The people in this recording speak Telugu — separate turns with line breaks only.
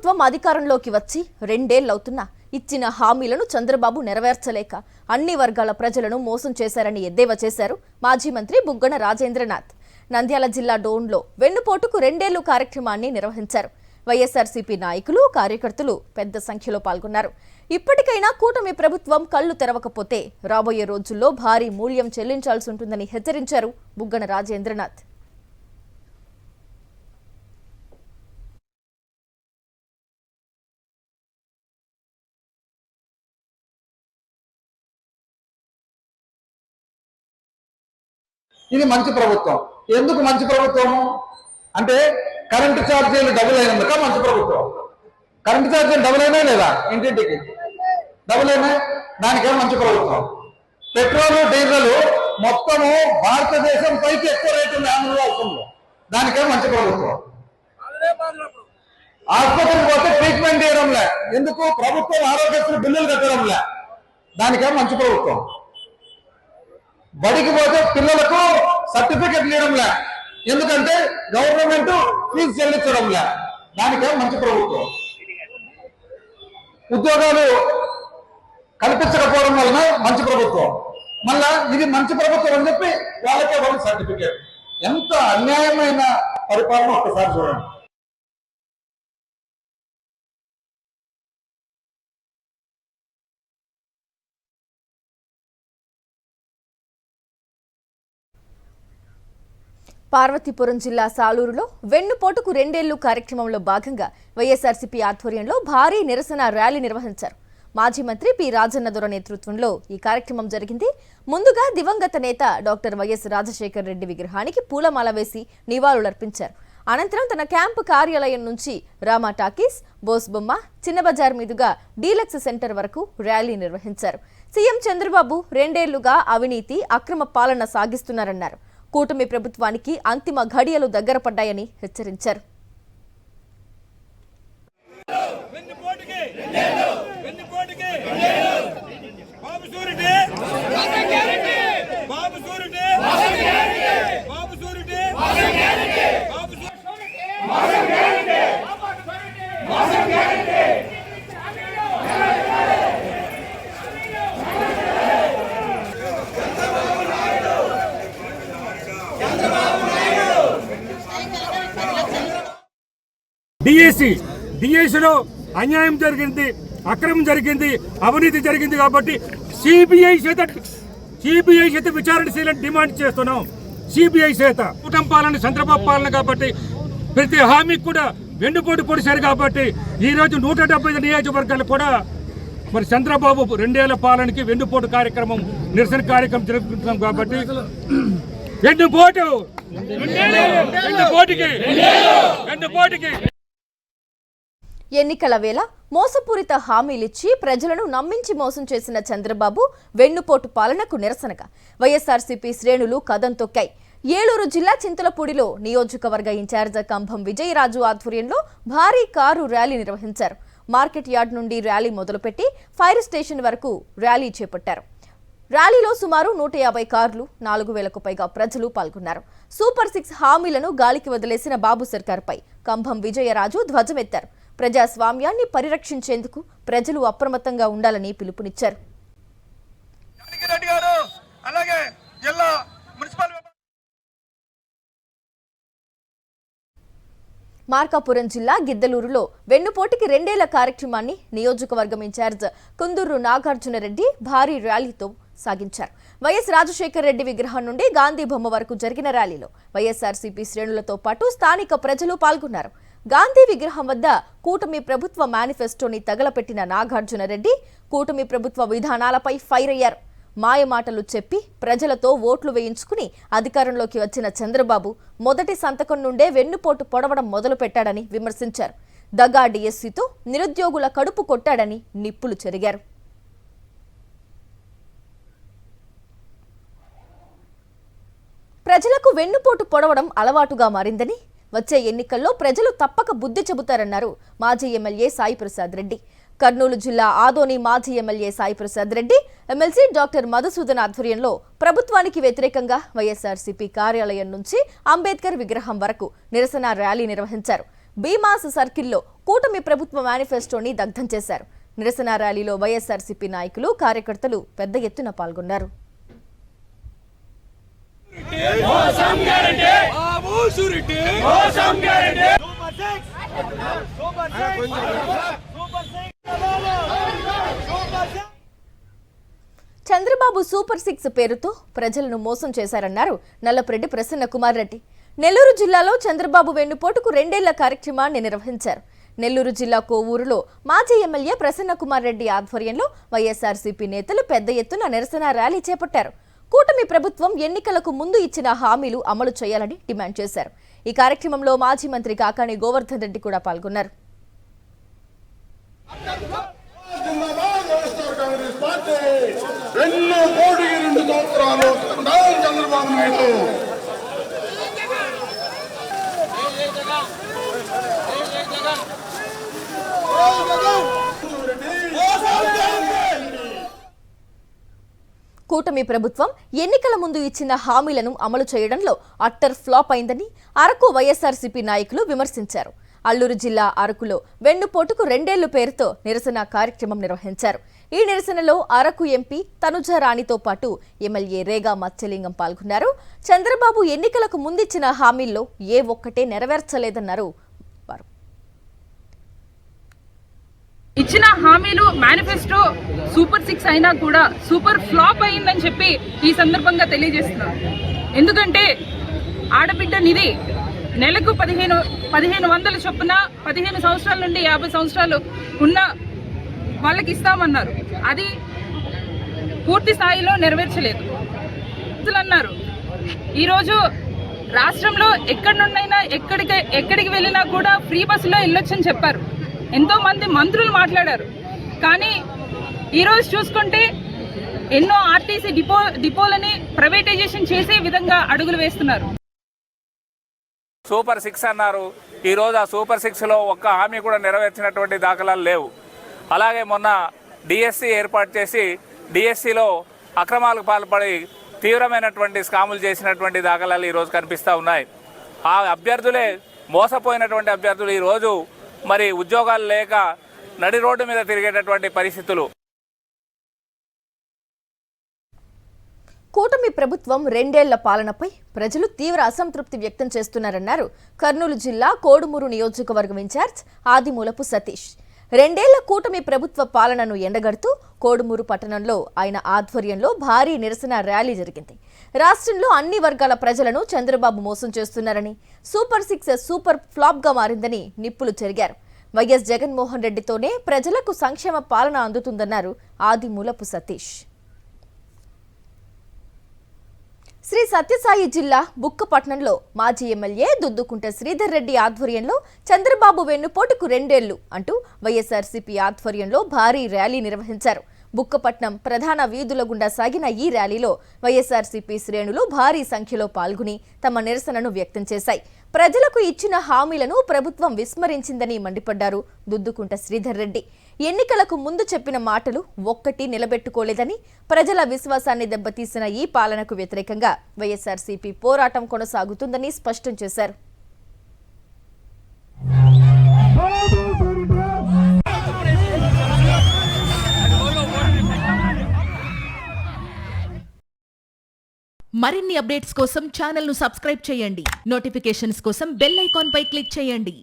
ప్రభుత్వం అధికారంలోకి వచ్చి 2 ఏళ్లవుతున్నా ఇచ్చిన హామీలను చంద్రబాబు నెరవేర్చలేక అన్ని వర్గాల ప్రజలను మోసం చేశారని ఎద్దేవా చేశారు మాజీ మంత్రి బుగ్గన రాజేంద్రనాథ్. నంద్యాల జిల్లా డోన్లో వెన్నుపోటుకు 2 ఏళ్లు కార్యక్రమాన్ని నిర్వహించారు. వైఎస్ఆర్సీపీ నాయకులు, కార్యకర్తలు పెద్ద సంఖ్యలో పాల్గొన్నారు. ఇప్పటికైనా కూటమి ప్రభుత్వం కళ్లు తెరవకపోతే రాబోయే రోజుల్లో భారీ మూల్యం చెల్లించాల్సి ఉంటుందని హెచ్చరించారు బుగ్గన రాజేంద్రనాథ్.
ఇది మంచి ప్రభుత్వం. ఎందుకు మంచి ప్రభుత్వము అంటే కరెంటు ఛార్జీలు డబుల్ అయినందుక మంచి ప్రభుత్వం. కరెంటు ఛార్జీలు డబుల్ అయినా లేదా? ఇంటింటికి డబుల్ అయినా, దానికే మంచి ప్రభుత్వం. పెట్రోల్, డీజిల్ మొత్తము భారతదేశం పైకి ఎక్కువ రేటు ఉంది ఆంధ్ర రాష్ట్రంలో, దానికే మంచి ప్రభుత్వం. ఆసుపత్రికి పోతే ట్రీట్మెంట్ చేయడంలే, ఎందుకు? ప్రభుత్వం ఆరోగ్యశ్రీ బిల్లులు కట్టడంలే, దానికే మంచి ప్రభుత్వం. బడికి పోతే పిల్లలకు సర్టిఫికెట్ ఇవ్వడంలే, ఎందుకంటే గవర్నమెంట్ ఫీజు చెల్లించడంలే, దానికే మంచి ప్రభుత్వం. ఉద్యోగాలు కల్పించకపోవడం వలన మంచి ప్రభుత్వం. మళ్ళా ఇది మంచి ప్రభుత్వం అని చెప్పి వాళ్ళకే వాళ్ళు సర్టిఫికేట్. ఎంత అన్యాయమైన పరిపాలన ఒక్కసారి చూడండి.
పార్వతీపురం జిల్లా సాలూరులో వెన్నుపోటుకు 2 ఏళ్లు కార్యక్రమంలో భాగంగా వైఎస్ఆర్సీపీ ఆధ్వర్యంలో భారీ నిరసన ర్యాలీ నిర్వహించారు. మాజీ మంత్రి పి రాజన్నదొర నేతృత్వంలో ఈ కార్యక్రమం జరిగింది. ముందుగా దివంగత నేత డాక్టర్ వైఎస్ రాజశేఖర రెడ్డి విగ్రహానికి పూలమాల వేసి నివాళులర్పించారు. అనంతరం తన క్యాంపు కార్యాలయం నుంచి రామా టాకీస్, బోస్ బొమ్మ, చిన్న బజార్ మీదుగా డీలక్స్ సెంటర్ వరకు ర్యాలీ నిర్వహించారు. సీఎం చంద్రబాబు 2 ఏళ్లుగా అవినీతి, అక్రమ పాలన సాగిస్తున్నారన్నారు. కూటమి ప్రభుత్వానికి అంతిమ ఘడియలు దగ్గర పడ్డాయని హెచ్చరించారు.
డిఎస్సిలో అన్యాయం జరిగింది, అక్రమం జరిగింది, అవినీతి జరిగింది కాబట్టి సిబిఐ చేత విచారణ చేయాలని డిమాండ్ చేస్తున్నాం. సిబిఐ చేత కుటుంబ పాలన, చంద్రబాబు పాలన కాబట్టి ప్రతి హామీకి కూడా వెన్నుపోటు పొడిచారు కాబట్టి ఈరోజు 175 నియోజకవర్గాలు కూడా మరి చంద్రబాబు 2 ఏళ్ల పాలనకి వెన్నుపోటు కార్యక్రమం, నిరసన కార్యక్రమం జరుపుకుంటున్నాం కాబట్టి వెన్నుపోటుకి
ఎన్నికల వేళ మోసపూరిత హామీలిచ్చి ప్రజలను నమ్మించి మోసం చేసిన చంద్రబాబు వెన్నుపోటు పాలనకు నిరసనగా వైఎస్ఆర్సీపీ శ్రేణులు కదం తొక్కాయి. ఏలూరు జిల్లా చింతలపూడిలో నియోజకవర్గ ఇన్ఛార్జ్ కంభం విజయరాజు ఆధ్వర్యంలో భారీ కారు ర్యాలీ నిర్వహించారు. మార్కెట్ యార్డ్ నుండి ర్యాలీ మొదలుపెట్టి ఫైర్ స్టేషన్ వరకు ర్యాలీ చేపట్టారు. ర్యాలీలో సుమారు 150 కార్లు, 4000కు పైగా ప్రజలు పాల్గొన్నారు. సూపర్ 6 హామీలను గాలికి వదిలేసిన బాబు సర్కార్పై కంభం విజయరాజు ధ్వజమెత్తారు. ప్రజాస్వామ్యాన్ని పరిరక్షించేందుకు ప్రజలు అప్రమత్తంగా ఉండాలని పిలుపునిచ్చారు. మార్కాపురం జిల్లా గిద్దలూరులో వెన్నుపోటుకి 2 ఏళ్ల కార్యక్రమాన్ని నియోజకవర్గం ఇన్ఛార్జ్ కుందూరు నాగార్జునరెడ్డి భారీ ర్యాలీతో సాగించారు. వైఎస్ రాజశేఖర రెడ్డి విగ్రహం నుండి గాంధీ బొమ్మ వరకు జరిగిన ర్యాలీలో వైఎస్ఆర్సీపీ శ్రేణులతో పాటు స్థానిక ప్రజలు పాల్గొన్నారు. గాంధీ విగ్రహం వద్ద కూటమి ప్రభుత్వ మేనిఫెస్టోని తగలపెట్టిన నాగార్జునరెడ్డి కూటమి ప్రభుత్వ విధానాలపై ఫైర్ అయ్యారు. మాయమాటలు చెప్పి ప్రజలతో ఓట్లు వేయించుకుని అధికారంలోకి వచ్చిన చంద్రబాబు మొదటి సంతకం నుండే వెన్నుపోటు పొడవడం మొదలుపెట్టాడని విమర్శించారు. దగా డిఎస్సితో నిరుద్యోగుల కడుపు కొట్టాడని నిప్పులు చెరిగారు. ప్రజలకు వెన్నుపోటు పొడవడం అలవాటుగా మారిందని, వచ్చే ఎన్నికల్లో ప్రజలు తప్పక బుద్ధి చెబుతారన్నారు మాజీ ఎమ్మెల్యే సాయి ప్రసాద్ రెడ్డి. కర్నూలు జిల్లా ఆదోని మాజీ MLA Sai Prasad Reddy, MLC doctor Madhusudan ఆధ్వర్యంలో ప్రభుత్వానికి వ్యతిరేకంగా వైఎస్ఆర్సీపీ కార్యాలయం నుంచి అంబేద్కర్ విగ్రహం వరకు నిరసన ర్యాలీ నిర్వహించారు. భీమాస్ సర్కిల్లో కూటమి ప్రభుత్వ మేనిఫెస్టోని దగ్ధం చేశారు. నిరసన ర్యాలీలో వైఎస్ఆర్సీపీ నాయకులు, కార్యకర్తలు పెద్ద ఎత్తున పాల్గొన్నారు. చంద్రబాబు సూపర్ 6 పేరుతో ప్రజలను మోసం చేశారన్నారు నల్లపరెడ్డి ప్రసన్న కుమార్ రెడ్డి. నెల్లూరు జిల్లాలో చంద్రబాబు వెన్నుపోటుకు 2 ఏళ్ల కార్యక్రమాన్ని నిర్వహించారు. నెల్లూరు జిల్లా కోవూరులో మాజీ ఎమ్మెల్యే ప్రసన్న కుమార్ రెడ్డి ఆధ్వర్యంలో వైఎస్ఆర్సీపీ నేతలు పెద్ద ఎత్తున నిరసన ర్యాలీ చేపట్టారు. కూటమి ప్రభుత్వం ఎన్నికలకు ముందు ఇచ్చిన హామీలు అమలు చేయాలని డిమాండ్ చేశారు. ఈ కార్యక్రమంలో మాజీ మంత్రి కాకాణి గోవర్ధన్ రెడ్డి కూడా పాల్గొన్నారు. కూటమి ప్రభుత్వం ఎన్నికల ముందు ఇచ్చిన హామీలను అమలు చేయడంలో అట్టర్ ఫ్లాప్ అయిందని అరకు వైఎస్ఆర్సీపీ నాయకులు విమర్శించారు. అల్లూరు జిల్లా అరకులో వెన్నుపోటుకు 2 ఏళ్ల పేరుతో నిరసన కార్యక్రమం నిర్వహించారు. ఈ నిరసనలో అరకు ఎంపీ తనుజ రాణితో పాటు ఎమ్మెల్యే రేగా మత్స్యలింగం పాల్గొన్నారు. చంద్రబాబు ఎన్నికలకు ముందిచ్చిన హామీల్లో ఏ ఒక్కటే నెరవేర్చలేదన్నారు.
ఇచ్చిన హామీలు మేనిఫెస్టో సూపర్ 6 అయినా కూడా సూపర్ ఫ్లాప్ అయిందని చెప్పి ఈ సందర్భంగా తెలియజేస్తున్నారు. ఎందుకంటే ఆడబిడ్డ నిధి నెలకు 1500 చొప్పున 15 సంవత్సరాల నుండి 50 సంవత్సరాలు ఉన్న వాళ్ళకి ఇస్తామన్నారు. అది పూర్తి స్థాయిలో నెరవేర్చలేదు అన్నారు. ఈరోజు రాష్ట్రంలో ఎక్కడి నుండైనా ఎక్కడికి వెళ్ళినా కూడా ఫ్రీ బస్సులో వెళ్ళొచ్చని చెప్పారు. ఎంతో మంది మంత్రులు మాట్లాడారు. కానీ ఈరోజు చూసుకుంటే ఎన్నో ఆర్టీసీ డిపోలని ప్రైవేటైజేషన్ చేసే విధంగా అడుగులు వేస్తున్నారు.
సూపర్ 6 అన్నారు. ఈరోజు ఆ సూపర్ 6లో ఒక్క హామీ కూడా నెరవేర్చినటువంటి దాఖలాలు లేవు. అలాగే మొన్న డిఎస్సి ఏర్పాటు చేసి డిఎస్సిలో అక్రమాలకు పాల్పడి తీవ్రమైనటువంటి స్కాములు చేసినటువంటి దాఖలాలు ఈరోజు కనిపిస్తూ ఉన్నాయి. ఆ అభ్యర్థులే మోసపోయినటువంటి అభ్యర్థులు ఈరోజు మరి ఉద్యోగాలు లేక నడి రోడ్డు మీద తిరిగేటటువంటి పరిస్థితులు.
కూటమి ప్రభుత్వం 2 ఏళ్ల పాలనపై ప్రజలు తీవ్ర అసంతృప్తి వ్యక్తం చేస్తున్నారన్నారు కర్నూలు జిల్లా కోడుమూరు నియోజకవర్గం ఇన్ఛార్జ్ ఆదిమూలపు సతీష్. 2 ఏళ్ల కూటమి ప్రభుత్వ పాలనను ఎండగడుతూ కోడుమూరు పట్టణంలో ఆయన ఆధ్వర్యంలో భారీ నిరసన ర్యాలీ జరిగింది. రాష్ట్రంలో అన్ని వర్గాల ప్రజలను చంద్రబాబు మోసం చేస్తున్నారని, సూపర్ 6 సూపర్ ఫ్లాప్ గా మారిందని నిప్పులు చెరిగారు. వైఎస్ జగన్మోహన్ రెడ్డితోనే ప్రజలకు సంక్షేమ పాలన అందుతుందన్నారు ఆదిమూలపు సతీష్. శ్రీ సత్యసాయి జిల్లా బుక్కపట్నంలో మాజీ ఎమ్మెల్యే దుద్దుకుంట శ్రీధర్ రెడ్డి ఆధ్వర్యంలో చంద్రబాబు వెన్నుపోటుకు 2 ఏళ్లు అంటూ వైఎస్ఆర్సీపీ ఆధ్వర్యంలో భారీ ర్యాలీ నిర్వహించారు. బుక్కపట్నం ప్రధాన వీధుల గుండా సాగిన ఈ ర్యాలీలో వైఎస్ఆర్సీపీ శ్రేణులు భారీ సంఖ్యలో పాల్గొని తమ నిరసనను వ్యక్తం చేశాయి. ప్రజలకు ఇచ్చిన హామీలను ప్రభుత్వం విస్మరించిందని మండిపడ్డారు దుద్దుకుంట శ్రీధర్ రెడ్డి. ఎన్నికలకు ముందు చెప్పిన మాటలు ఒక్కటి నిలబెట్టుకోలేదని, ప్రజల విశ్వాసాన్ని దెబ్బతీసిన ఈ పాలనకు వ్యతిరేకంగా వైఎస్ఆర్సీపీ పోరాటం కొనసాగుతుందని స్పష్టం చేశారు.
మరిన్ని అప్డేట్స్ కోసం ఛానల్ ను సబ్స్క్రైబ్ చేయండి. నోటిఫికేషన్స్ కోసం బెల్ ఐకాన్ పై క్లిక్ చేయండి.